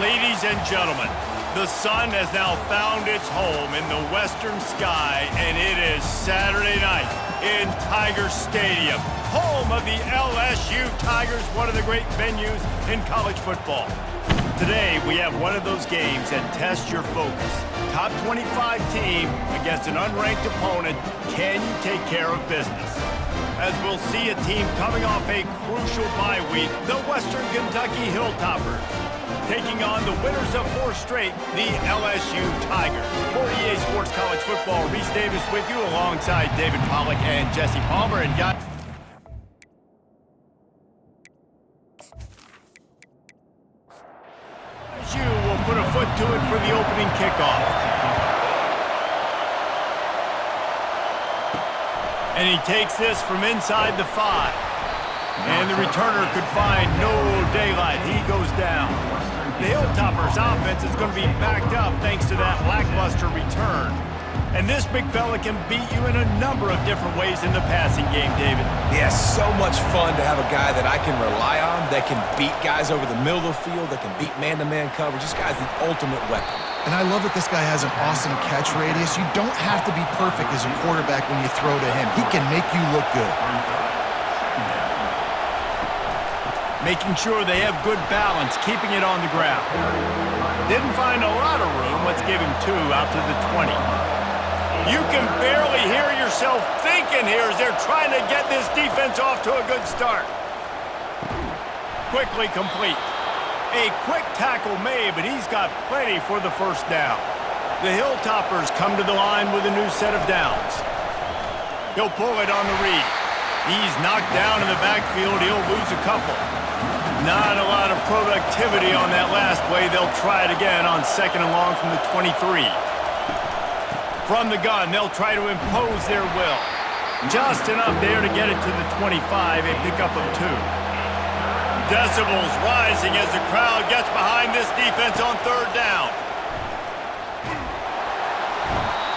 Ladies and gentlemen, the sun has now found its home in the western sky, and it is Saturday night in Tiger Stadium, home of the LSU Tigers, one of the great venues in college football. Today, we have one of those games that tests your focus. Top 25 team against an unranked opponent. Can you take care of business? As we'll see a team coming off a crucial bye week, the Western Kentucky Hilltoppers, taking on the winners of 4 straight, the LSU Tigers. For EA Sports College Football, Reese Davis with you alongside David Pollack and Jesse Palmer. And guys, LSU will put a foot to it for the opening kickoff. And he takes this from inside the 5. And the returner could find no daylight. He goes down. The Hilltoppers offense is going to be backed up thanks to that lackluster return. And this big fella can beat you in a number of different ways in the passing game, David. Yeah, so much fun to have a guy that I can rely on, that can beat guys over the middle of the field, that can beat man-to-man coverage. This guy's the ultimate weapon. And I love that this guy has an awesome catch radius. You don't have to be perfect as a quarterback when you throw to him. He can make you look good. Making sure they have good balance, keeping it on the ground. Didn't find a lot of room. Let's give him 2 out to the 20. You can barely hear yourself thinking here as they're trying to get this defense off to a good start. Quickly complete. A quick tackle made, but he's got plenty for the first down. The Hilltoppers come to the line with a new set of downs. He'll pull it on the read. He's knocked down in the backfield. He'll lose a couple. Not a lot of productivity on that last play. They'll try it again on 2nd and long from the 23. From the gun, they'll try to impose their will. Just enough there to get it to the 25, a pickup of 2. Decibels rising as the crowd gets behind this defense on 3rd down.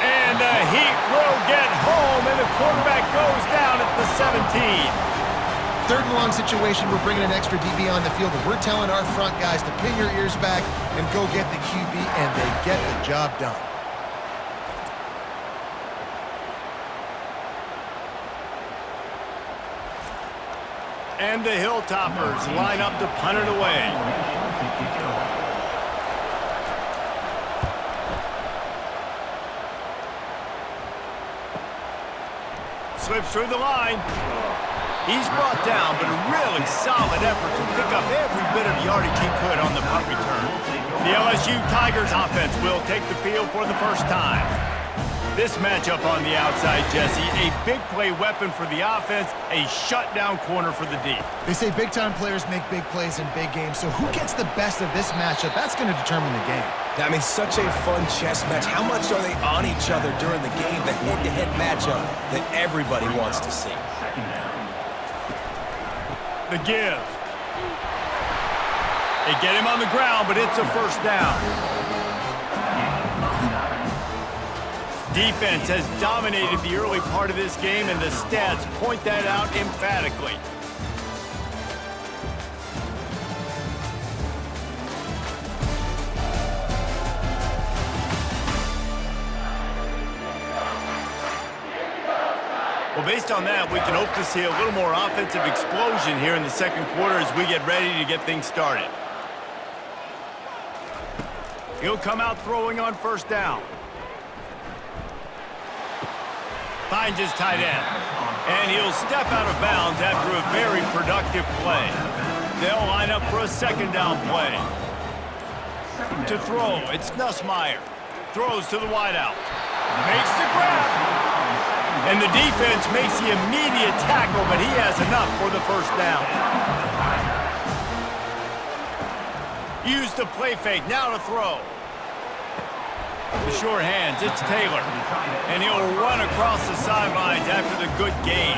And the heat will get home, and the quarterback goes down at the 17. 3rd and long situation, we're bringing an extra DB on the field, and we're telling our front guys to pin your ears back and go get the QB, and they get the job done. And the Hilltoppers line up to punt it away. Slips through the line. He's brought down, but a really solid effort to pick up every bit of yardage he could on the punt return. The LSU Tigers offense will take the field for the first time. This matchup on the outside, Jesse, a big play weapon for the offense, a shutdown corner for the D. They say big-time players make big plays in big games, so who gets the best of this matchup? That's going to determine the game. I mean, such a fun chess match. How much are they on each other during the game? The head-to-head matchup that everybody wants to see. The give. They get him on the ground, but it's a first down. Defense has dominated the early part of this game, and the stats point that out emphatically. Well, based on that, we can hope to see a little more offensive explosion here in the 2nd quarter as we get ready to get things started. He'll come out throwing on 1st down. Finds his tight end. And he'll step out of bounds after a very productive play. They'll line up for a 2nd down play. To throw, it's Nussmeier. Throws to the wideout. Makes the grab. And the defense makes the immediate tackle, but he has enough for the 1st down. Use the play fake, now to throw. The short hands, it's Taylor. And he'll run across the sidelines after the good gain.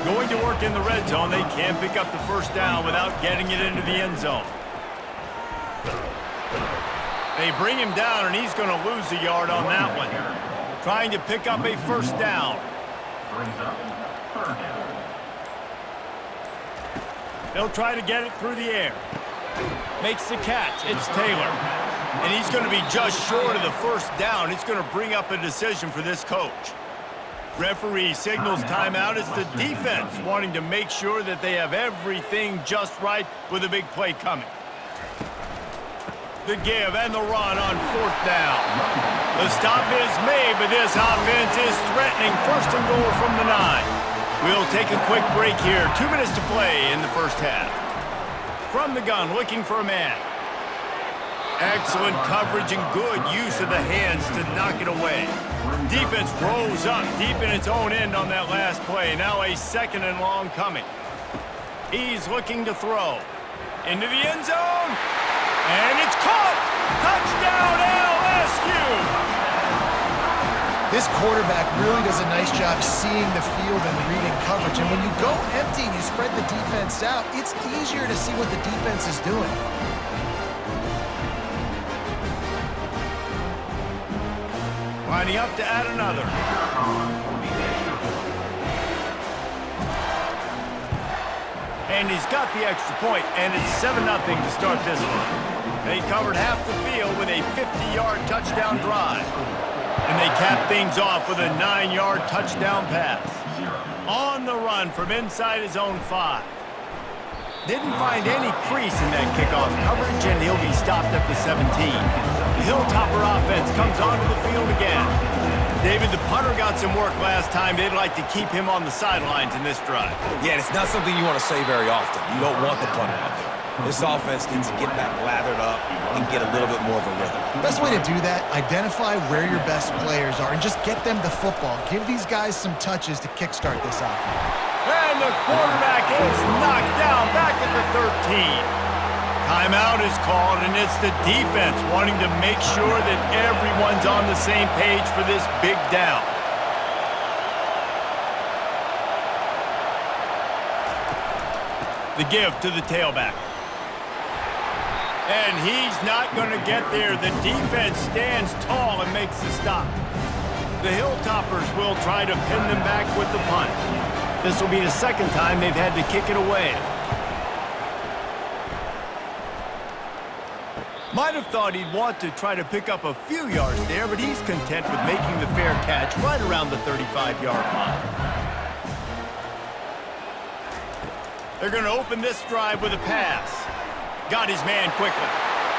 Going to work in the red zone, they can't pick up the 1st down without getting it into the end zone. They bring him down, and he's going to lose a yard on that one. Trying to pick up a 1st down. They'll try to get it through the air. Makes the catch. It's Taylor. And he's going to be just short of the first down. It's going to bring up a decision for this coach. Referee signals timeout. It's the defense wanting to make sure that they have everything just right with a big play coming. The give and the run on fourth down. The stop is made, but this offense is threatening first and goal from the 9. We'll take a quick break here. 2 minutes to play in the first half. From the gun, looking for a man. Excellent coverage and good use of the hands to knock it away. Defense rolls up deep in its own end on that last play. Now a second and long coming. He's looking to throw. Into the end zone. And it's caught! Touchdown LSU! This quarterback really does a nice job seeing the field and reading coverage. And when you go empty and you spread the defense out, it's easier to see what the defense is doing. Lining up to add another. And he's got the extra point, and it's 7-0 to start this one. They covered half the field with a 50-yard touchdown drive. And they capped things off with a 9-yard touchdown pass. On the run from inside his own 5. Didn't find any crease in that kickoff coverage, and he'll be stopped at the 17. The Hilltopper offense comes onto the field again. David, the punter got some work last time. They'd like to keep him on the sidelines in this drive. Yeah, it's not something you want to say very often. You don't want the punter out there. This offense needs to get back lathered up and get a little bit more of a rhythm. Best way to do that, identify where your best players are and just get them the football. Give these guys some touches to kickstart this offense. And the quarterback is knocked down back at the 13. Timeout is called, and it's the defense wanting to make sure that everyone's on the same page for this big down. The give to the tailback. And he's not going to get there. The defense stands tall and makes the stop. The Hilltoppers will try to pin them back with the punt. This will be the second time they've had to kick it away. Might have thought he'd want to try to pick up a few yards there, but he's content with making the fair catch right around the 35-yard line. They're going to open this drive with a pass. Got his man quickly.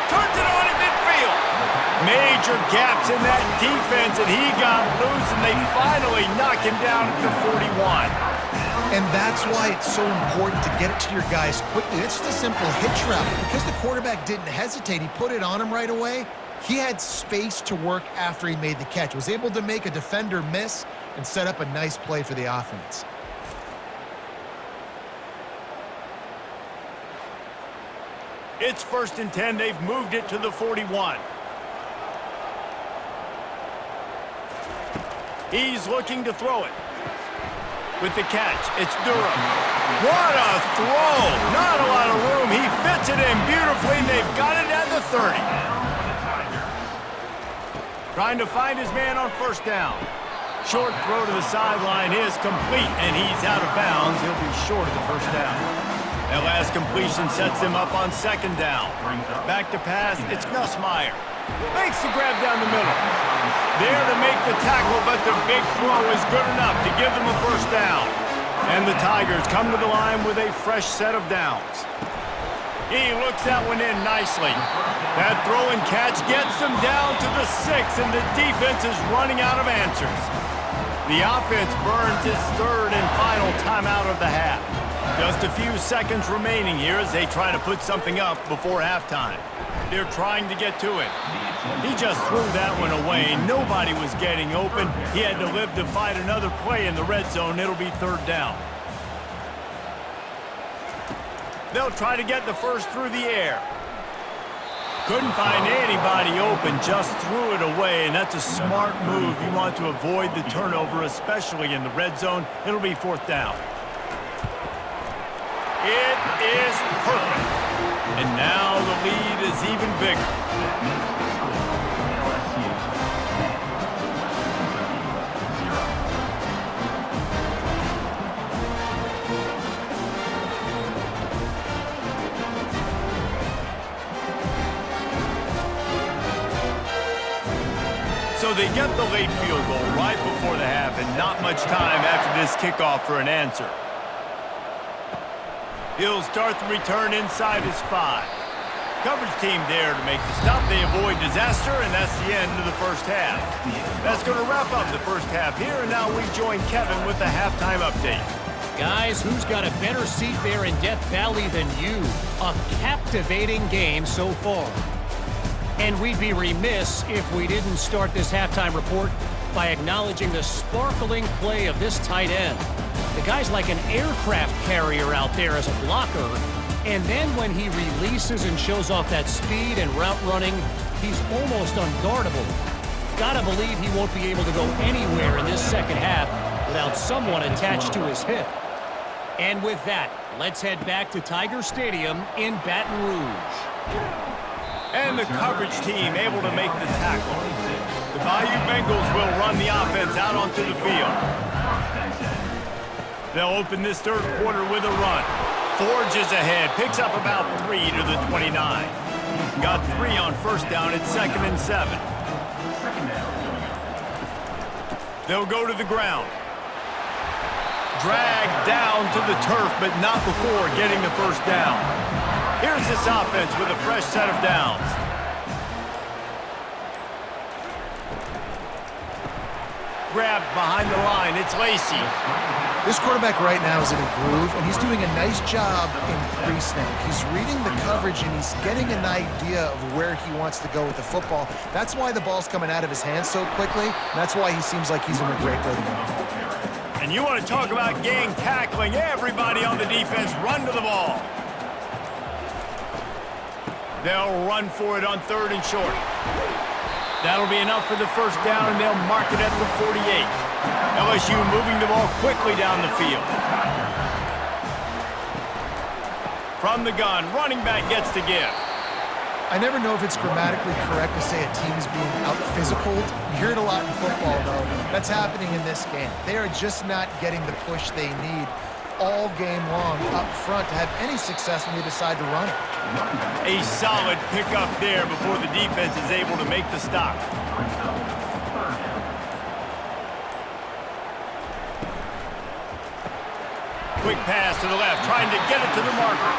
Turns it on at midfield. Major gaps in that defense, and he got loose, and they finally knock him down at the 41. And that's why it's so important to get it to your guys quickly. It's just a simple hitch route. Because the quarterback didn't hesitate, he put it on him right away. He had space to work after he made the catch. Was able to make a defender miss and set up a nice play for the offense. It's 1st and 10. They've moved it to the 41. He's looking to throw it. With the catch, it's Durham. What a throw! Not a lot of room. He fits it in beautifully, and they've got it at the 30. Trying to find his man on 1st down. Short throw to the sideline is complete, and he's out of bounds. He'll be short of the 1st down. That last completion sets him up on 2nd down. Back to pass, it's Nussmeier. Makes the grab down the middle. There to make the tackle, but the big throw is good enough to give them a 1st down. And the Tigers come to the line with a fresh set of downs. He looks that one in nicely. That throw and catch gets them down to the 6, and the defense is running out of answers. The offense burns its 3rd and final timeout of the half. Just a few seconds remaining here as they try to put something up before halftime. They're trying to get to it. He just threw that one away. Nobody was getting open. He had to live to fight another play in the red zone. It'll be 3rd down. They'll try to get the first through the air. Couldn't find anybody open, just threw it away, and that's a smart move. You want to avoid the turnover, especially in the red zone. It'll be 4th down. It is perfect. And now the lead is even bigger. So they get the late field goal right before the half and not much time after this kickoff for an answer. He'll start the return inside his 5. Coverage team there to make the stop. They avoid disaster, and that's the end of the first half. That's going to wrap up the first half here, and now we join Kevin with the halftime update. Guys, who's got a better seat there in Death Valley than you? A captivating game so far. And we'd be remiss if we didn't start this halftime report by acknowledging the sparkling play of this tight end. The guy's like an aircraft carrier out there as a blocker, and then when he releases and shows off that speed and route running, he's almost unguardable. Gotta believe he won't be able to go anywhere in this second half without someone attached to his hip. And with that, let's head back to Tiger Stadium in Baton Rouge. And the coverage team able to make the tackle. The Bayou Bengals will run the offense out onto the field. They'll open this third quarter with a run. Forges ahead, picks up about 3 to the 29. Got 3 on first down at 2nd and 7. They'll go to the ground. Dragged down to the turf, but not before getting the first down. Here's this offense with a fresh set of downs. Grabbed behind the line. It's Lacey. This quarterback right now is in a groove, and he's doing a nice job in pre-snap. He's reading the coverage, and he's getting an idea of where he wants to go with the football. That's why the ball's coming out of his hands so quickly, and that's why he seems like he's in a great rhythm. And you want to talk about gang tackling. Everybody on the defense run to the ball. They'll run for it on 3rd and short. That'll be enough for the first down, and they'll mark it at the 48. LSU moving the ball quickly down the field. From the gun, running back gets to give. I never know if it's grammatically correct to say a team is being out-physicaled. You hear it a lot in football, though. That's happening in this game. They are just not getting the push they need all game long up front to have any success when they decide to run it. A solid pickup there before the defense is able to make the stop. Quick pass to the left, trying to get it to the marker.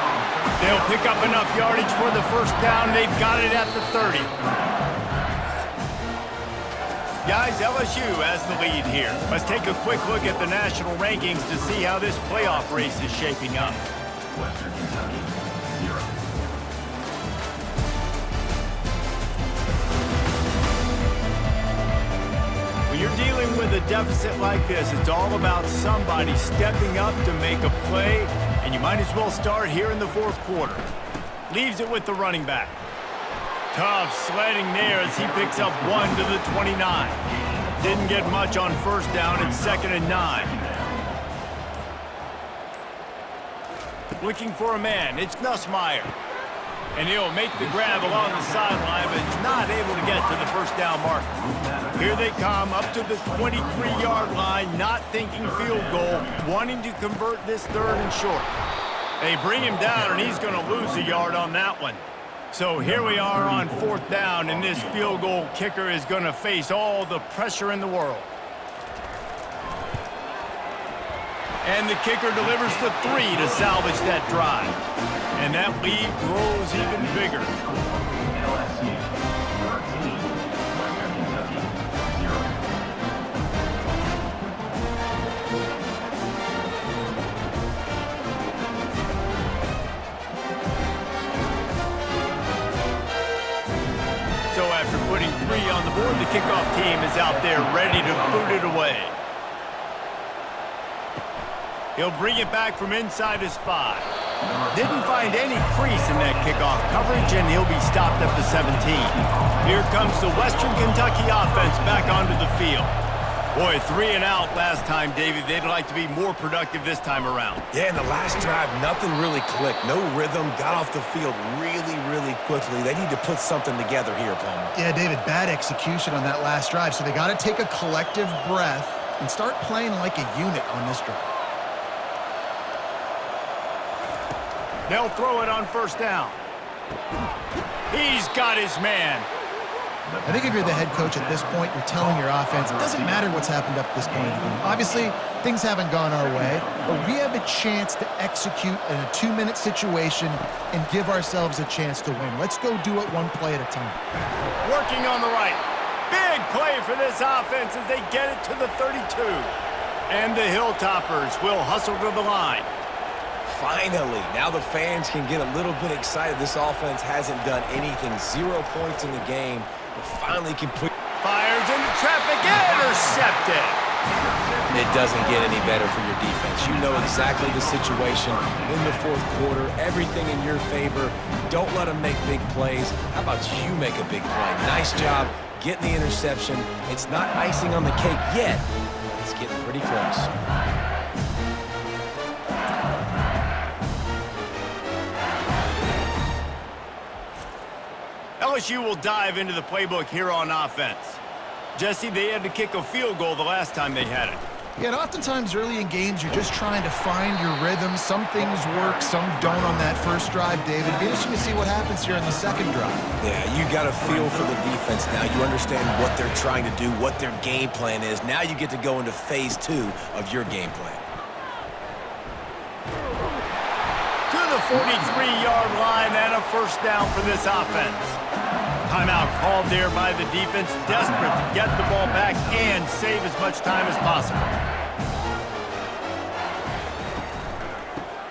They'll pick up enough yardage for the first down. They've got it at the 30. Guys, LSU has the lead here. Let's take a quick look at the national rankings to see how this playoff race is shaping up. Western Kentucky, 0. When you're dealing with a deficit like this, it's all about somebody stepping up to make a play, and you might as well start here in the fourth quarter. Leaves it with the running back. Tough sledding there as he picks up 1 to the 29. Didn't get much on first down at 2nd and 9. Looking for a man, it's Nussmeier. And he'll make the grab along the sideline, but he's not able to get to the first down marker. Here they come up to the 23-yard line, not thinking field goal, wanting to convert this 3rd and short. They bring him down, and he's going to lose a yard on that one. So here we are on 4th down, and this field goal kicker is going to face all the pressure in the world. And the kicker delivers the 3 to salvage that drive. And that lead grows even bigger. LSU, 13. Western Kentucky, 0. So after putting 3 on the board, the kickoff team is out there ready to boot it away. He'll bring it back from inside his 5. Didn't find any crease in that kickoff coverage, and he'll be stopped at the 17. Here comes the Western Kentucky offense back onto the field. Boy, 3 and out last time, David. They'd like to be more productive this time around. Yeah, in the last drive, nothing really clicked. No rhythm, got off the field really, really quickly. They need to put something together here, Palmer. Yeah, David, bad execution on that last drive, so they got to take a collective breath and start playing like a unit on this drive. They'll throw it on first down. He's got his man. I think if you're the head coach at this point, you're telling your offense, it doesn't matter what's happened up to this point in the game. Obviously, things haven't gone our way, but we have a chance to execute in a 2-minute situation and give ourselves a chance to win. Let's go do it one play at a time. Working on the right. Big play for this offense as they get it to the 32. And the Hilltoppers will hustle to the line. Finally, now the fans can get a little bit excited. This offense hasn't done anything. 0 points in the game, but finally can put... Fires into traffic, intercepted. It doesn't get any better for your defense. You know exactly the situation in the fourth quarter, everything in your favor. Don't let them make big plays. How about you make a big play? Nice job getting the interception. It's not icing on the cake yet, but it's getting pretty close. LSU will dive into the playbook here on offense. Jesse, they had to kick a field goal the last time they had it. Yeah, and oftentimes early in games, you're just trying to find your rhythm. Some things work, some don't on that first drive, David. It'll be interesting to see what happens here in the second drive. Yeah, you got a feel for the defense now. You understand what they're trying to do, what their game plan is. Now you get to go into phase 2 of your game plan. To the 43-yard line and a first down for this offense. Timeout called there by the defense, desperate to get the ball back and save as much time as possible.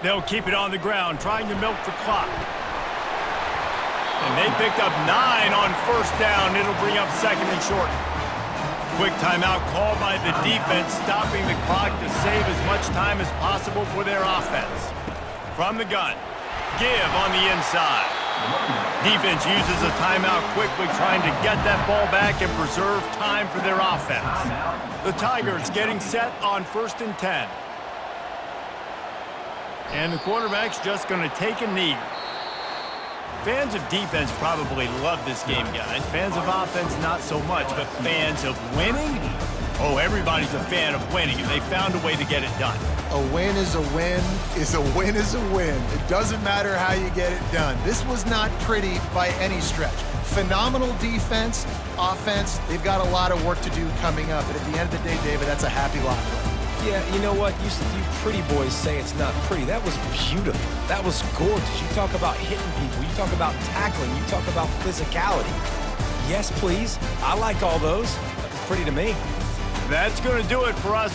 They'll keep it on the ground, trying to milk the clock. And they picked up 9 on first down. It'll bring up second and short. Quick timeout called by the defense, stopping the clock to save as much time as possible for their offense. From the gun, give on the inside. Defense uses a timeout quickly, trying to get that ball back and preserve time for their offense. The Tigers getting set on 1st and 10. And the quarterback's just going to take a knee. Fans of defense probably love this game, guys. Fans of offense, not so much. But fans of winning? Oh, everybody's a fan of winning, and they found a way to get it done. A win is a win is a win is a win. It doesn't matter how you get it done. This was not pretty by any stretch. Phenomenal defense, offense. They've got a lot of work to do coming up. And at the end of the day, David, that's a happy locker room. Yeah, you know what? You pretty boys say it's not pretty. That was beautiful. That was gorgeous. You talk about hitting people. You talk about tackling. You talk about physicality. Yes, please. I like all those. That was pretty to me. That's going to do it for us